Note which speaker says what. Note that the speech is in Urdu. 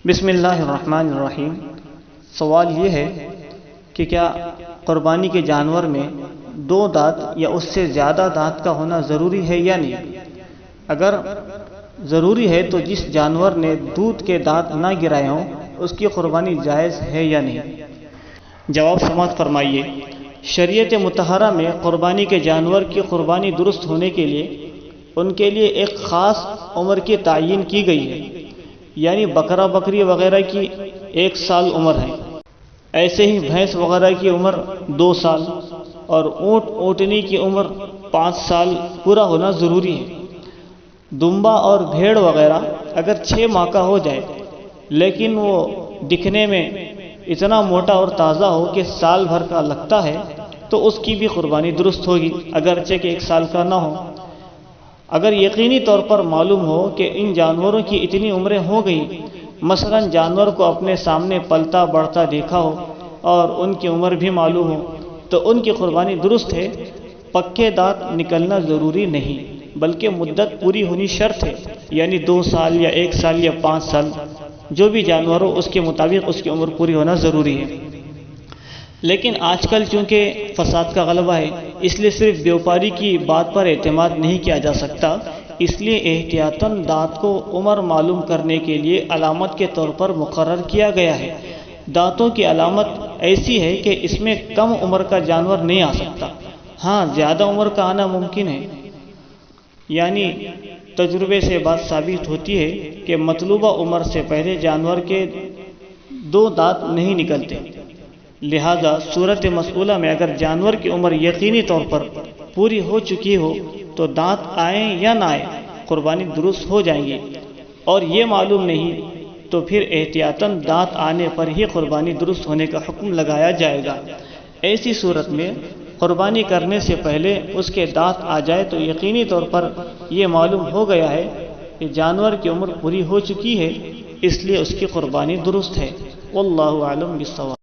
Speaker 1: بسم اللہ الرحمن الرحیم۔ سوال یہ ہے کہ کیا قربانی کے جانور میں 2 دانت یا اس سے زیادہ دانت کا ہونا ضروری ہے یا نہیں؟ اگر ضروری ہے تو جس جانور نے دودھ کے دانت نہ گرائے ہوں اس کی قربانی جائز ہے یا نہیں؟ جواب سماعت فرمائیے۔ شریعت مطہرہ میں قربانی کے جانور کی قربانی درست ہونے کے لیے ان کے لیے ایک خاص عمر کی تعیین کی گئی ہے، یعنی بکرا بکری وغیرہ کی 1 سال عمر ہے، ایسے ہی بھینس وغیرہ کی عمر 2 سال اور اونٹ اونٹنی کی عمر 5 سال پورا ہونا ضروری ہے۔ دمبا اور بھیڑ وغیرہ اگر 6 ماہ کا ہو جائے لیکن وہ دکھنے میں اتنا موٹا اور تازہ ہو کہ سال بھر کا لگتا ہے تو اس کی بھی قربانی درست ہوگی، اگرچہ کہ 1 سال کا نہ ہو۔ اگر یقینی طور پر معلوم ہو کہ ان جانوروں کی اتنی عمریں ہو گئی، مثلا جانور کو اپنے سامنے پلتا بڑھتا دیکھا ہو اور ان کی عمر بھی معلوم ہو تو ان کی قربانی درست ہے۔ پکے دانت نکلنا ضروری نہیں بلکہ مدت پوری ہونی شرط ہے، یعنی 2 سال یا 1 سال یا 5 سال جو بھی جانور ہو اس کے مطابق اس کی عمر پوری ہونا ضروری ہے۔ لیکن آج کل چونکہ فساد کا غلبہ ہے اس لیے صرف بیوپاری کی بات پر اعتماد نہیں کیا جا سکتا، اس لیے احتیاطاً دانت کو عمر معلوم کرنے کے لیے علامت کے طور پر مقرر کیا گیا ہے۔ دانتوں کی علامت ایسی ہے کہ اس میں کم عمر کا جانور نہیں آ سکتا، ہاں زیادہ عمر کا آنا ممکن ہے، یعنی تجربے سے بات ثابت ہوتی ہے کہ مطلوبہ عمر سے پہلے جانور کے 2 دانت نہیں نکلتے۔ لہذا صورت مسئولہ میں اگر جانور کی عمر یقینی طور پر پوری ہو چکی ہو تو دانت آئیں یا نہ آئیں قربانی درست ہو جائیں گی، اور یہ معلوم نہیں تو پھر احتیاطاً دانت آنے پر ہی قربانی درست ہونے کا حکم لگایا جائے گا۔ ایسی صورت میں قربانی کرنے سے پہلے اس کے دانت آ جائے تو یقینی طور پر یہ معلوم ہو گیا ہے کہ جانور کی عمر پوری ہو چکی ہے، اس لیے اس کی قربانی درست ہے۔ واللہ اعلم بالصواب۔